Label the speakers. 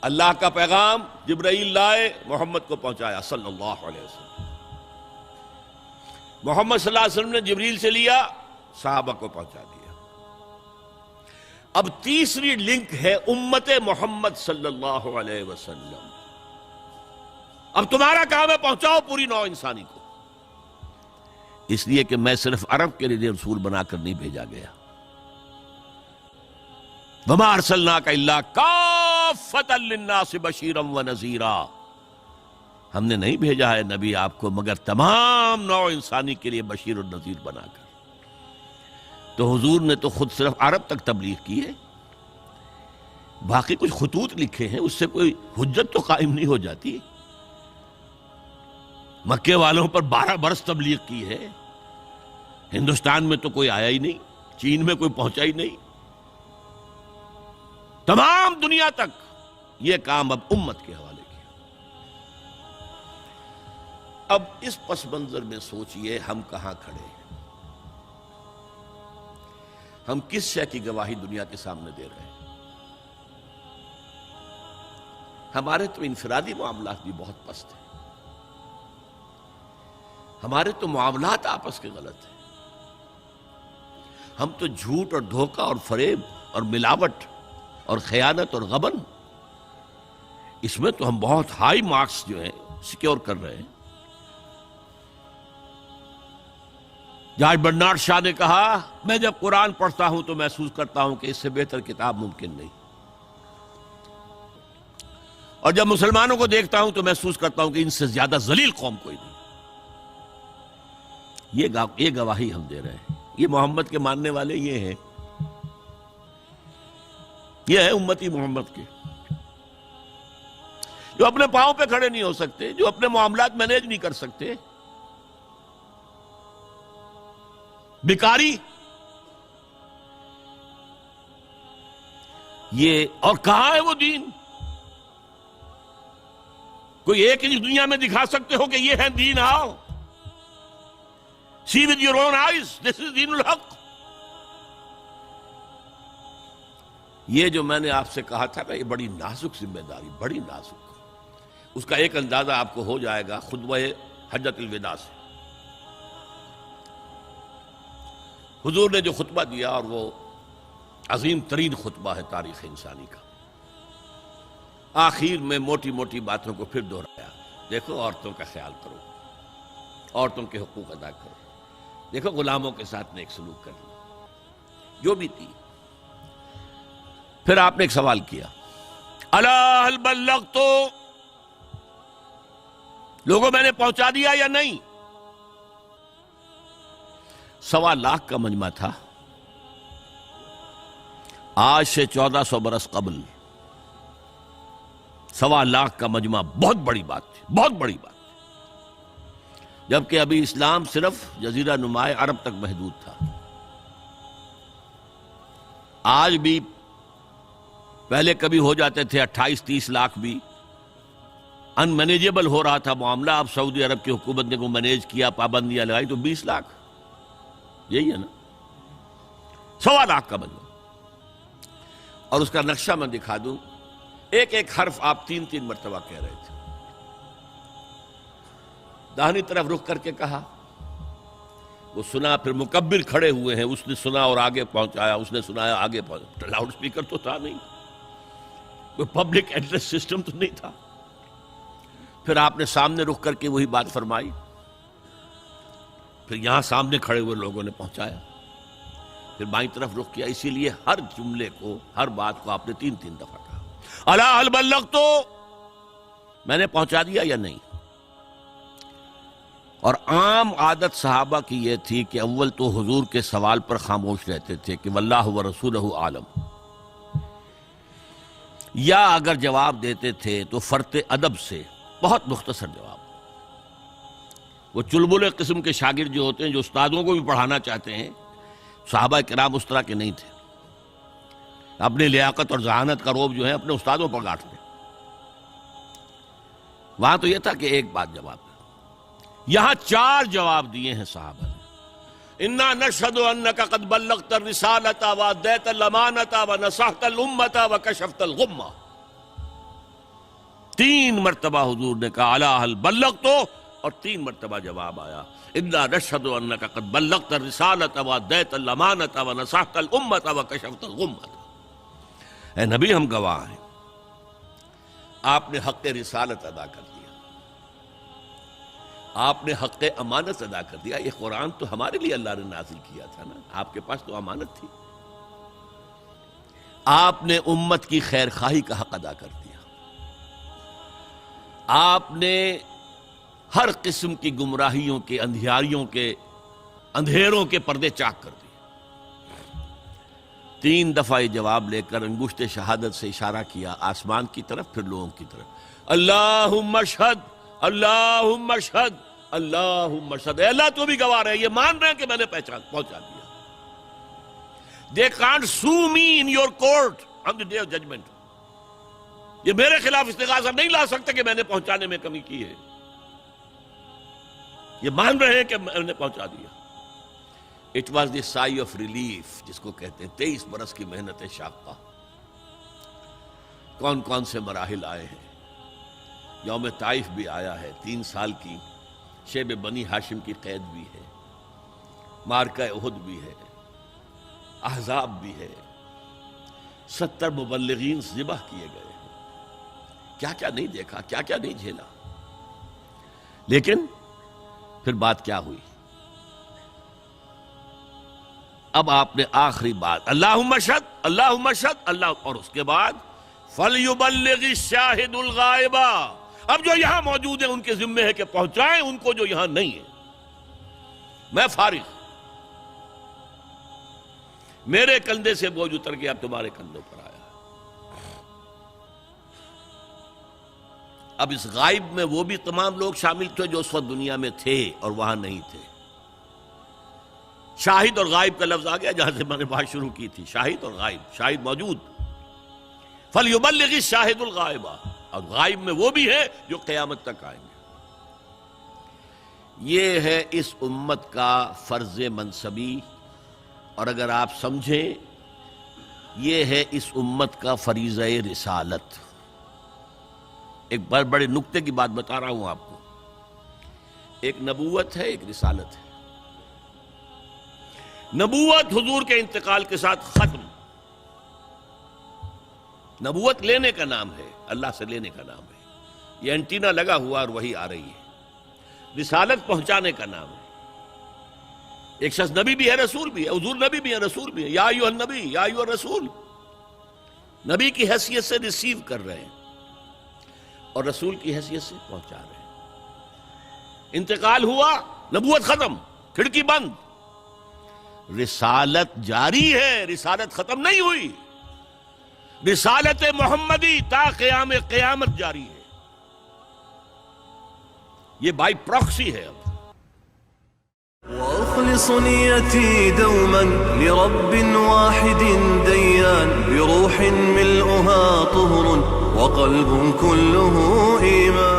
Speaker 1: اللہ کا پیغام جبرائیل لائے، محمد کو پہنچایا صلی اللہ علیہ وسلم۔ محمد صلی اللہ علیہ وسلم نے جبریل سے لیا، صحابہ کو پہنچا دیا۔ اب تیسری لنک ہے امت محمد صلی اللہ علیہ وسلم۔ اب تمہارا کام ہے پہنچاؤ پوری نوع انسانی کو، اس لیے کہ میں صرف عرب کے لیے رسول بنا کر نہیں بھیجا گیا۔ وَمَا أَرْسَلْنَاكَ إِلَّا كَافَّةً لِلنَّاسِ بَشِيرًا وَنَذِيرًا، ہم نے نہیں بھیجا ہے نبی آپ کو مگر تمام نوع انسانی کے لیے بشیر و نذیر بنا کر۔ تو حضور نے تو خود صرف عرب تک تبلیغ کی ہے، باقی کچھ خطوط لکھے ہیں، اس سے کوئی حجت تو قائم نہیں ہو جاتی۔ مکے والوں پر 12 برس تبلیغ کی ہے، ہندوستان میں تو کوئی آیا ہی نہیں، چین میں کوئی پہنچا ہی نہیں، تمام دنیا تک یہ کام اب امت کے حوالے کیا۔ اب اس پس منظر میں سوچئے ہم کہاں کھڑے ہیں، ہم کس شے کی گواہی دنیا کے سامنے دے رہے ہیں۔ ہمارے تو انفرادی معاملات بھی بہت پست ہیں، ہمارے تو معاملات آپس کے غلط ہیں، ہم تو جھوٹ اور دھوکہ اور فریب اور ملاوٹ اور خیانت اور غبن، اس میں تو ہم بہت ہائی مارکس جو ہیں سیکیور کر رہے ہیں۔ جارج برنارڈ شاہ نے کہا، میں جب قرآن پڑھتا ہوں تو محسوس کرتا ہوں کہ اس سے بہتر کتاب ممکن نہیں، اور جب مسلمانوں کو دیکھتا ہوں تو محسوس کرتا ہوں کہ ان سے زیادہ ذلیل قوم کوئی نہیں۔ یہ گواہی ہم دے رہے ہیں، یہ محمد کے ماننے والے یہ ہیں، یہ ہے امتی محمد کے، جو اپنے پاؤں پہ کھڑے نہیں ہو سکتے، جو اپنے معاملات مینیج نہیں کر سکتے، بیکاری، یہ اور کہاں ہے وہ دین؟ کوئی ایک ہی دنیا میں دکھا سکتے ہو کہ یہ ہے دین؟ آؤ see with your own eyes, this is دین الحق۔ یہ جو میں نے آپ سے کہا تھا نا، یہ بڑی نازک ذمہ داری، بڑی نازک، اس کا ایک اندازہ آپ کو ہو جائے گا خطبہ حجۃ الوداع سے۔ حضور نے جو خطبہ دیا، اور وہ عظیم ترین خطبہ ہے تاریخ انسانی کا، آخر میں موٹی موٹی باتوں کو پھر دہرایا۔ دیکھو عورتوں کا خیال کرو، عورتوں کے حقوق ادا کرو، دیکھو غلاموں کے ساتھ نیک سلوک کرنا، جو بھی تھی۔ پھر آپ نے ایک سوال کیا، الا هل بلغت، لوگوں میں نے پہنچا دیا یا نہیں؟ 1.25 لاکھ کا مجمع تھا، آج سے 1400 برس قبل 1.25 لاکھ کا مجمع بہت بڑی بات تھی، بہت بڑی بات، جبکہ ابھی اسلام صرف جزیرہ نمائے عرب تک محدود تھا۔ آج بھی پہلے کبھی ہو جاتے تھے 28-30 لاکھ بھی، ان مینیجیبل ہو رہا تھا معاملہ۔ اب سعودی عرب کی حکومت نے کو مینیج کیا، پابندیاں لگائی تو 20 لاکھ، یہی ہے نا 1.25 لاکھ کا مجمع۔ اور اس کا نقشہ میں دکھا دوں، ایک ایک حرف آپ 3 مرتبہ کہہ رہے تھے۔ داہنی طرف رخ کر کے کہا، وہ سنا، پھر مکبر کھڑے ہوئے ہیں، اس نے سنا اور آگے پہنچایا، اس نے سنایا آگے پہنچایا، لاؤڈ سپیکر تو تھا نہیں، کوئی پبلک ایڈریس سسٹم تو نہیں تھا۔ پھر آپ نے سامنے رخ کر کے وہی بات فرمائی، پھر یہاں سامنے کھڑے ہوئے لوگوں نے پہنچایا، پھر بائیں طرف رخ کیا۔ اسی لیے ہر جملے کو، ہر بات کو آپ نے 3 دفعہ کہا، الا هل بلغت، میں نے پہنچا دیا یا نہیں؟ اور عام عادت صحابہ کی یہ تھی کہ اول تو حضور کے سوال پر خاموش رہتے تھے کہ واللہ ورسولہ عالم، یا اگر جواب دیتے تھے تو فرط ادب سے بہت مختصر جواب۔ وہ چلبلے قسم کے شاگرد جو ہوتے ہیں، جو استادوں کو بھی پڑھانا چاہتے ہیں، صحابہ کرام اس طرح کے نہیں تھے، اپنی لیاقت اور ذہانت کا روب جو ہے اپنے استادوں پر گاڑ لیں۔ وہاں تو یہ تھا کہ ایک بات جواب دے، یہاں 4 جواب دیے ہیں صحابہ نے۔ انا نشہد انک قد بلغت الرسالۃ وادیت الامانۃ ونصحت الامۃ وکشفت الغمۃ، 3 مرتبہ حضور نے کہا الا هل بلغت، اور 3 مرتبہ جواب آیا انا نشهد انك قد بلغت الرسالة واديت الامانة ونصحت الامة وكشفت الغمة۔ اے نبی ہم گواہ ہیں، آپ نے حق رسالت ادا کر دیا، آپ نے حق امانت ادا کر دیا۔ یہ قرآن تو ہمارے لیے اللہ نے نازل کیا تھا نا، آپ کے پاس تو امانت تھی۔ آپ نے امت کی خیر خواہی کا حق ادا کر دیا، آپ نے ہر قسم کی گمراہیوں کے، اندھیاریوں کے، اندھیروں کے پردے چاک کر دیے۔ 3 دفعہ یہ جواب لے کر انگشت شہادت سے اشارہ کیا آسمان کی طرف، پھر لوگوں کی طرف، اللہم اشہد اللہم اشہد اللہم اشہد۔ اے اللہ تو بھی گواہ رہے، یہ مان رہے ہیں کہ میں نے پہنچا دیا۔ They can't sue me in your court on the day of judgment۔ یہ میرے خلاف استغاثہ نہیں لا سکتے کہ میں نے پہنچانے میں کمی کی ہے، یہ مان رہے ہیں کہ میں نے پہنچا دیا۔ It was the sigh of relief جس کو کہتے ہیں 23 برس کی محنت شاقہ۔ کون کون سے مراحل آئے ہیں، یوم طائف بھی آیا ہے، 3 سال کی شیب بنی ہاشم کی قید بھی ہے، معرکہ احد بھی ہے، احزاب بھی ہے، 70 مبلغین ذبح کیے گئے، کیا کیا نہیں دیکھا، کیا کیا نہیں جھیلا۔ لیکن پھر بات کیا ہوئی؟ اب آپ نے آخری بات اللہم اشہد اللہم اشہد اللہ، اور اس کے بعد فَلْيُبَلِّغِ الشَّاهِدُ الْغَائِبَ۔ اب جو یہاں موجود ہیں ان کے ذمے ہے کہ پہنچائیں ان کو جو یہاں نہیں ہے۔ میں فارغ، میرے کندھے سے بوجھ اتر کے اب تمہارے کندھوں پر آیا۔ اب اس غائب میں وہ بھی تمام لوگ شامل تھے جو اس وقت دنیا میں تھے اور وہاں نہیں تھے۔ شاہد اور غائب کا لفظ آ گیا جہاں سے میں نے بات شروع کی تھی، شاہد اور غائب۔ شاہد موجود، فَلْيُبَلِّغِ الشَّاهِدُ الْغَائِبَ، اور غائب میں وہ بھی ہے جو قیامت تک آئیں گے۔ یہ ہے اس امت کا فرض منصبی، اور اگر آپ سمجھیں یہ ہے اس امت کا فریضہ رسالت۔ ایک بڑے نکتے کی بات بتا رہا ہوں آپ کو، ایک نبوت ہے، ایک رسالت ہے۔ نبوت حضور کے انتقال کے ساتھ ختم، نبوت لینے کا نام ہے، اللہ سے لینے کا نام ہے، یہ اینٹینا لگا ہوا اور وہی آ رہی ہے۔ رسالت پہنچانے کا نام ہے۔ ایک شخص نبی بھی ہے، رسول بھی ہے، حضور نبی بھی ہے، رسول بھی ہے، یا ایھا النبی یا ایھا الرسول، نبی کی حیثیت سے ریسیو کر رہے ہیں اور رسول کی حیثیت سے پہنچا رہے ہیں۔ انتقال ہوا، نبوت ختم، کھڑکی بند، رسالت جاری ہے، رسالت ختم نہیں ہوئی، رسالت محمدی تا قیام قیامت جاری ہے، یہ بائی پراکسی ہے۔ اب
Speaker 2: وأخلص نيتي دوما لرب واحد ديان بروح ملؤها طهر وقلب كله إيمان